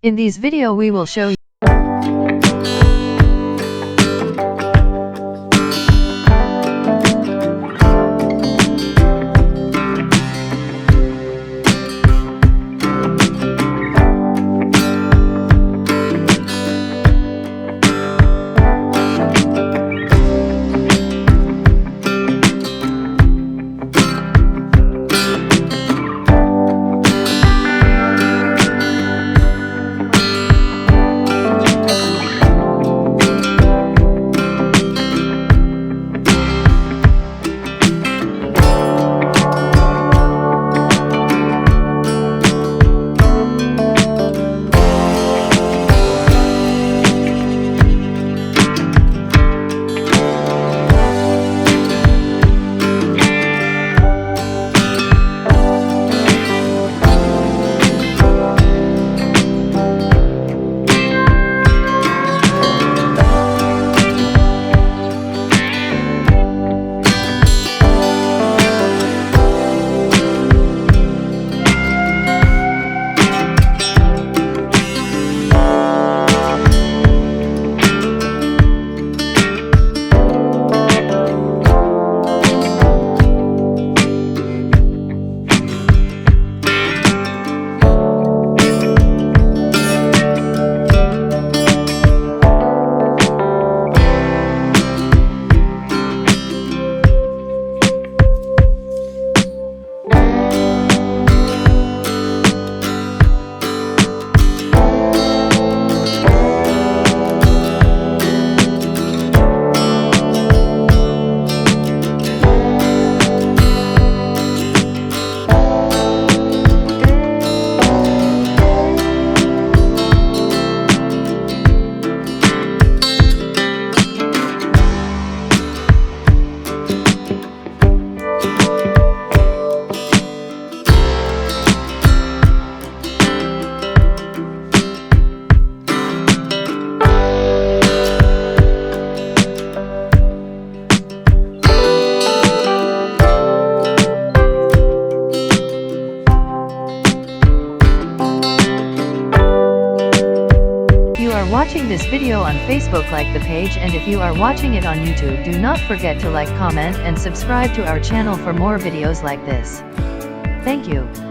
In this video we will show you watching this video on Facebook, like the page, and if you are watching it on YouTube, do not forget to like, comment and subscribe to our channel for more videos like this. Thank you.